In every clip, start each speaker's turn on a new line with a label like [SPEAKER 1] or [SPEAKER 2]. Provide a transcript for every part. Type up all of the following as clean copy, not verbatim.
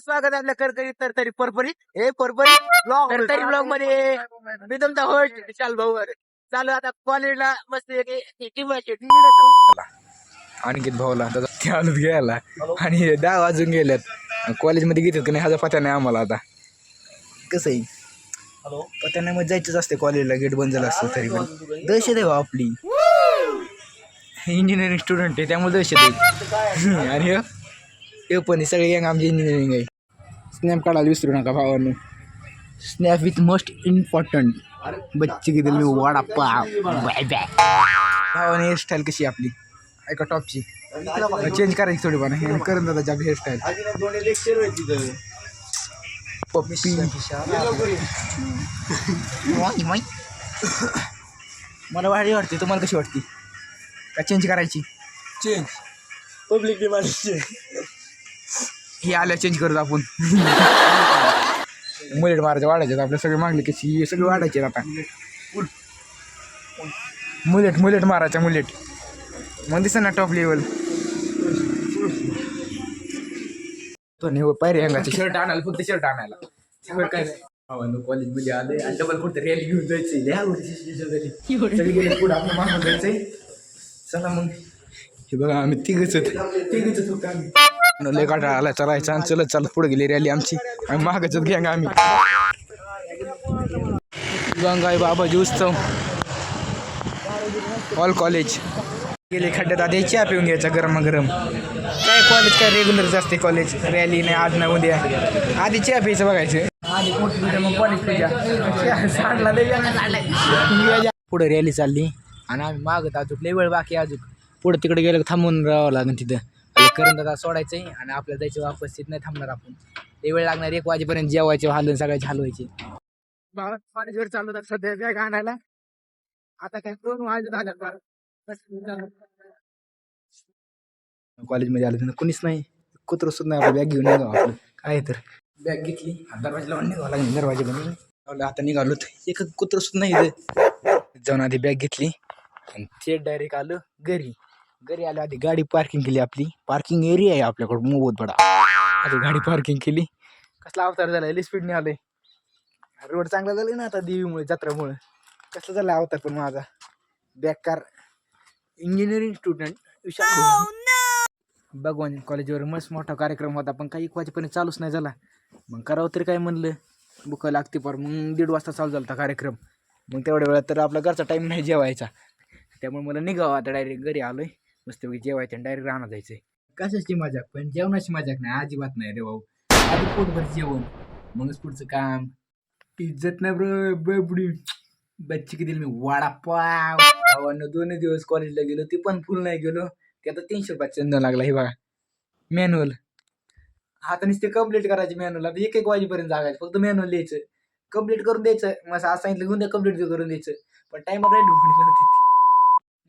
[SPEAKER 1] स्वागत आहे आपल्या करकरी तरतरी परपरीत हे परपरीत ब्लॉग तरतरी ब्लॉग मध्ये मी तुमचा होस्ट विशाल भाऊ चालू आता कॉलेजला मस्त
[SPEAKER 2] आणखी भाऊला आता चालूच घ्यायला आणि 10 वाजून गेल्यात कॉलेजमध्ये घेतात का नाही ह्याचा पत्ता नाही आम्हाला. आता कसं आहे पत्ता नाही मग जायचंच असते कॉलेजला, गेट बंद झालं असतं तरी पण दहशत आहे आपली. इंजिनिअरिंग स्टुडंट आहे त्यामुळे दहशत आहे. आणि हे पण सगळे गँग आमची इंजिनिअरिंग आहे. स्नॅप काढायला विसरू नका भावांनो. स्नॅप विथ मोस्ट इम्पॉर्टंट बच्चे की दिल में वडा पाव बाय बाय. भावाने हेअरस्टाईल कशी आपली एका टॉपची चेंज करायची थोडीफार करून दादा आपली हेअरस्टाईल पप्पी. मला भारी वाटते, तुम्हाला कशी वाटते? का चेंज करायची?
[SPEAKER 1] चेंज पब्लिक डिमांड
[SPEAKER 2] हे आल्या चेंज करतो आपण. मुलेट मारायचे वाढायचे आपल्या सगळे मागले कशी सगळे वाढायचे आता. मुलेट मारायच्या मुलेट मग दिसत ना टॉप लेवल. तो नाही पायरी अंगाचे शर्ट आणायला फक्त शर्ट आणायला सगळं काय नाही. कॉलेजमध्ये आले आणि डबल कुठं रॅली घेऊन जायचे पुढे आपलं मागून जायचंय. चला मग हे बघा आम्ही तिघच फक्त आम्ही लय काटा आला चालायचा आणि चालत पुढे गेली रॅली आमची आणि मागच गँग आम्ही. गंगाई बाबाजी उत्सव ऑल कॉलेज गेले खड्ड्यात. आधी चहा पिऊन घ्यायचा गरमागरम. काय कॉलेज काय रेग्युलरच असते कॉलेज, रॅली नाही आज नाही उद्या. आधी चहा प्यायचं बघायचं आधी पोट पूजा मग कॉलेज पूजा पुढे रॅली चालली आणि आम्ही मागत अजून लय वेळ बाकी अजून पुढे तिकडे गेलं थांबून राहावं लागेल तिथं करून दादा सोडायचंय आणि आपल्याला जायचं वापस तिथं नाही थांबणार आपण. ते वेळ लागणार 1 वाजेपर्यंत जेवायचे हालून सगळ्याचे हलवायचे. कॉलेजवर चालू होतात सध्या बॅग आणायला. आता काय 2 वाजत कॉलेजमध्ये आलं तर कोणीच नाही, कुत्र सुद्धा नाही. बॅग घेऊन निघावं आपलं काय तर बॅग घेतली दरवाजा लावून निघावं लागेल. दरवाजा बनवून आता निघालो एक कुत्र सुद्धा नाही जाऊन आधी बॅग घेतली आणि ते डायरेक्ट आलं घरी आलं. आधी गाडी पार्किंग केली, आपली पार्किंग एरिया आहे आपल्याकडं बहुत बडा. आधी गाडी पार्किंग केली. कसला अवतार झाला लई स्पीडने आलंय. रोड चांगला झाला ना आता देवीमुळे जत्रामुळे. कसला झाला अवतार पण माझा बेकार. इंजिनिअरिंग स्टुडंट विशाल भगवान कॉलेजवर मस्त मोठा कार्यक्रम होता पण काही 1 वाजेपर्यंत चालूच नाही झाला. मग करावं तरी काय म्हणलं बुका लागते पर मग 1:30 वाजता चालू झाला होता कार्यक्रम. मग तेवढ्या वेळात तर आपला घरचा टाईम नाही जेवायचा त्यामुळे मला निघावं आता. डायरेक्ट घरी आलोय मस्तपैकी जेवायचं आणि डायरेक्ट राहणार जायचंय. कशाची मजाक पण जेवणाची मजाक नाही अजिबात नाही रे भाऊ. आधी पोटभर जेवण मगच पुढचं काम. इज्जत नाही बबडी बच्ची किती मी वडापाव. 2 दिवस कॉलेजला गेलो ते पण फुल नाही गेलो. ते आता 300 रुपयाचा चंदन लागला. हे बघा मॅन्युअल आता नुसते कम्प्लीट करायचे मॅन्युअल. आता 1 वाजेपर्यंत जागायचं फक्त मॅन्युअल लिहायचं कम्प्लीट करून द्यायचं. मग असं सांगितलं घेऊन द्या कम्प्लीट करून द्यायचं पण टाइम राईट होती.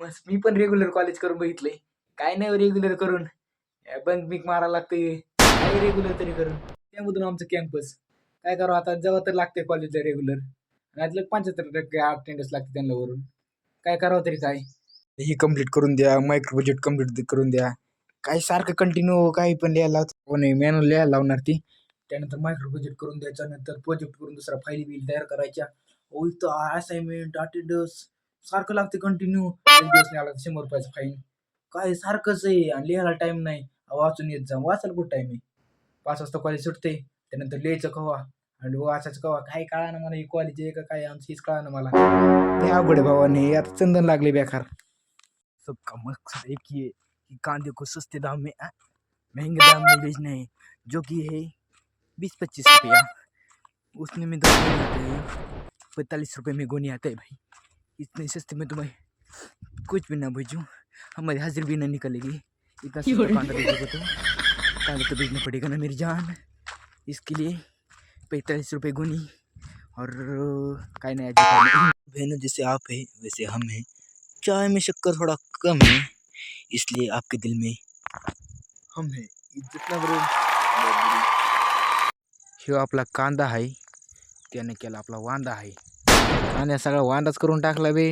[SPEAKER 2] मस्त मी पण रेग्युलर कॉलेज करून बघितलंय. काय नाही रेग्युलर करून बंक बिक मारायला लागते काय रेग्युलर तरी करून. त्यामधून आमचं कॅम्पस काय करावं आता जेव्हा तर लागते कॉलेजला रेग्युलर आणि 75% अटेंडन्स लागते त्यांना वरून. काय करावं तरी काय ही कम्प्लीट करून द्या, मायक्रो प्रोजेक्ट कम्प्लीट करून द्या. काय सारखं कंटिन्यू काही पण लिहायला कोणी मॅन्युअल लिहायला लावणार ती. त्यानंतर मायक्रो प्रोजेक्ट करून द्यायचा, नंतर प्रोजेक्ट करून दुसरा फाईल बिल तयार करायच्या. असाइनमेंट अटेंडन्स सारखं लागते कंटिन्यू. 1 दिवस नाही आला 100 रुपयाचा फाईन. काय सारखंच आहे आणि लिहायला टाइम नाही. वाचून येत जा वाचायला कुठं टाइम आहे. 5 वाजता कॉलेज सुटते त्यानंतर लिहायचं कवा आणि वाचायचं कवा काय कळा ना मला. ही कॉलेज आहे का काय आमची हीच कळा ना मला. ते अवघड भावाने आता चंदन लागले बेकार. सबका मकसद एक ही है कि कांदे को सस्ते दाम में महंगे दाम में बेचना है जो कि है 20-25 रुपया. उसने में 45 रुपये में गोनी आता है भाई. इतने सस्ते में तुम्हें कुछ भी ना भेजूँ हमारी हाजिर भी ना निकलेगी. इतना सस्ता कांदा बेचोगे तो कांदा तो बेचना पड़ेगा ना मेरी जान. इसके लिए 45 रुपये गोनी और काय नहीं अजीब. बहनों जैसे आप है वैसे हम हैं. चाय में शक्कर थोड़ा कम है इसलिए आपके दिल में हम है. जितना बरोबर ह्यो आपला कांदा आहे त्याने केला आपला वांदा आहे. कांद्या सगळा वांदाच करून टाकला बे.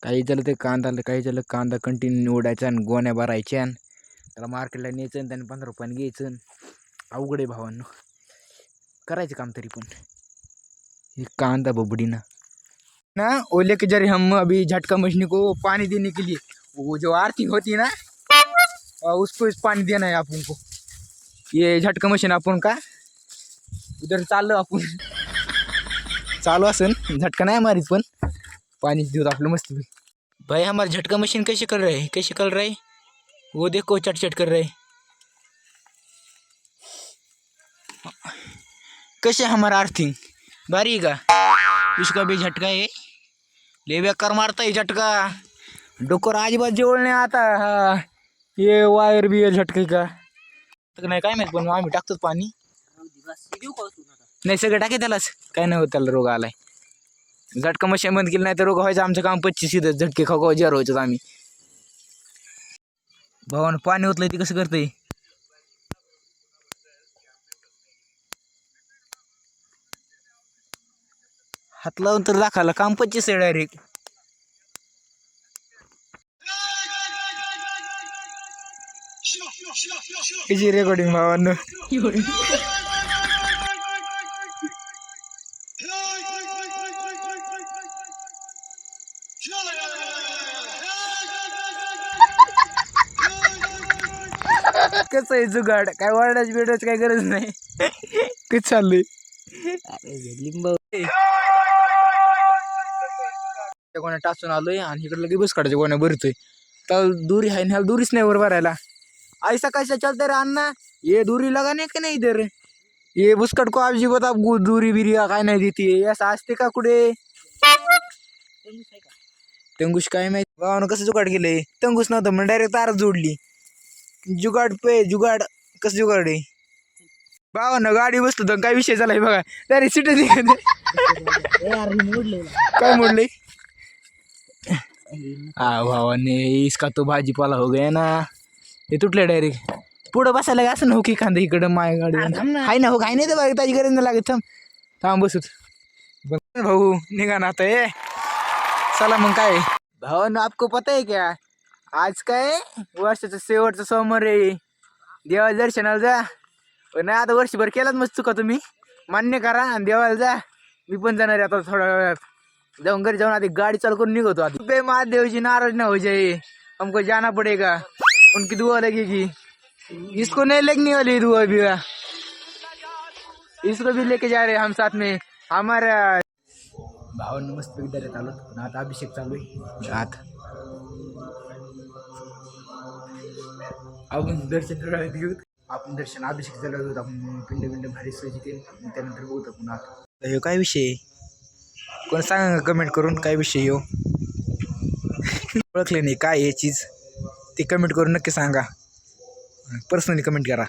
[SPEAKER 2] काही झालं ते कांदा काही झालं कांदा कंटिन्यू निवडायचा आणि गोण्या भरायच्या त्याला मार्केटला न्यायचं आणि त्याने 15 रुपयाने घ्यायचं. अवघड आहे भावांनो, करायचं काम तरी पण. ये कांदा बबड़ी ना ओले के जरिए हम अभी झटका मशीन को पानी देने के लिए, वो जो आर्थिंग होती है ना उसको इस पानी देना है अपन को. ये झटका मशीन अपन का उधर चाललो आपण, चालू असन झटका नाही मारित पण पानी देऊ आपलं मस्त. भाई हमारा झटका मशीन कैसे कर रहे हैं, कैसे कर रहे हैं वो देखो, चट चट कर रहे. कैसे हमारा आर्थिंग भारी का, इसका भी झटका है, ले बेकार मारता है झटका, डोकर अजिबात जेवळ नाही आता. हा ये वायर भी आहे झटके का, तर नाही काय माहित, पण आम्ही टाकतोच पाणी. नाही सगळं टाके त्यालाच, काय नाही होत त्याला, रोग आलाय. झटका मशीन बंद केली नाही तर रोग व्हायचं आमचं काम 25 झटके खाऊ जर व्हायचं आम्ही. भावानं पाणी ओतलंय ते कसं करतंय, हात लावून तर दाखवला काम 25 आहे डायरेक्ट. कशी रेकॉर्डिंग भावांनो. कसं आहे जुगाड, काय वरडाच बिरडाच काय गरज नाही. कसं चाललंय लिंब कोणा टाचून आलोय आणि इकडे लगे बस काढायचं कोणा भरतोय, तर दूरी आहे ना, दूरीच नाही वर भरायला. ऐसा कैसा चलते रे अन्ना, ये दूरी लगाने के नहीं इधर, ये बुसकट को आप जी बता दूरी बिरी काय नाही देते, असं असते का कुठे. तंगुश काय माहिती भावानं कसं जुगाड केलंय, तंगुश नव्हतं मग डायरेक्ट तारच जोडली. जुगाड पे जुगाड, कसं जुगाड आहे भावानं. गाडी बसतो तर काय विषय झालाय बघा, डायरेक्ट सीट काय मोडले. हा भावाने इसका तो भाजीपाला हो गया ना, हे तुटले डायरेक्ट. पुढं बसायला असं नको की खांदा इकडं माय गाडी हाय ना, हो काय नाही तर बघ त्याची गरज नाही लागत. थांब थांब बसत भाऊ, निघा ना आता. ये चला मग. काय भावानं आपको पता है क्या, आज काय वर्षाचं शेवटचं सोमवार आहे, देवा दर्शनाला जा. नाही आता वर्षभर केलाच मस्त चुका तुम्ही, मान्य करा आणि देवाला जा. मी पण जाणार आहे आता थोड्या वेळात, जाऊन घरी जाऊन आधी गाडी चालू करून निघतो. आता महादेव जी नाराज ना हो जाए, हमको जाना पड़ेगा, उनकी दुआ लगेगी. इसको नहीं लगने वाली दुआ भी, इसको भी लेके जा रहे हम साथ में. हमारा भावांना मस्त विद्यालयात आलो, पण आता अभिषेक चालू आहे आत. आपण दर्शन घेऊ, आपण दर्शन अभिषेक झाला होतो, आपण पिंड भारी सोयी केली, त्यानंतर बघतो आपण आता. हे काय विषय, कोण सांगा कमेंट करून काय विषय हो. ओळखले नाही काय हे चीज, ते कमेंट करून नक्की सांगा, पर्सनली कमेंट करा.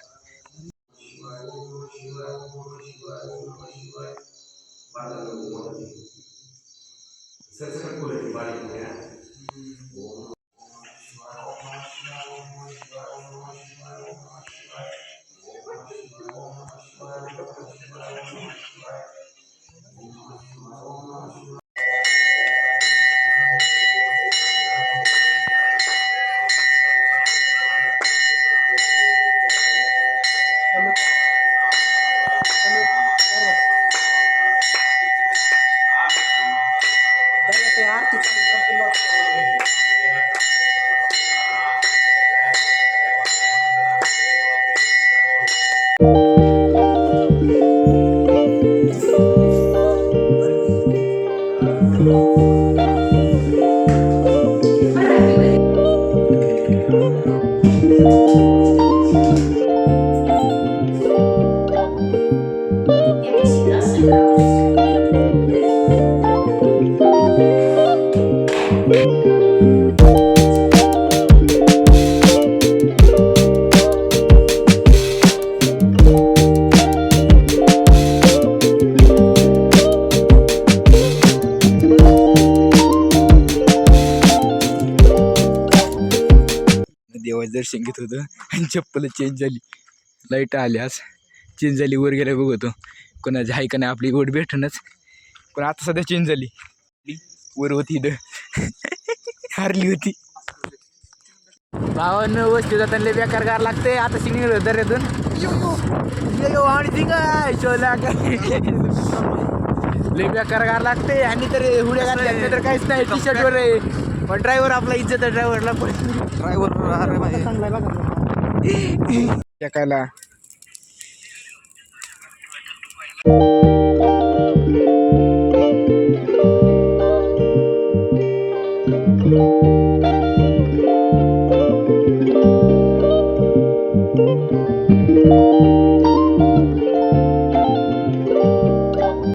[SPEAKER 2] देवाचं दर्शन घेत होतं आणि चप्पल चेंज झाली, लाईट आली आज चेंज झाली, वर गेल्या बघतो कोणाची आहे का नाही, आपली गोड भेटणच, पण आता सध्या चेंज झाली. वर होती इथं हारली होती. भावानं वस्ती जाताना लय बेकार गार लागते. आता सिंग दर्यातून यो आणि सिंग शोला लय बेकार गार लागते. आणि तर हुड्या घातल्या तर काहीच नाही. टी शर्ट वर आहे. पण ड्रायव्हर आपला इज्जत आहे ड्रायव्हरला. पण ड्रायव्हर टेकायला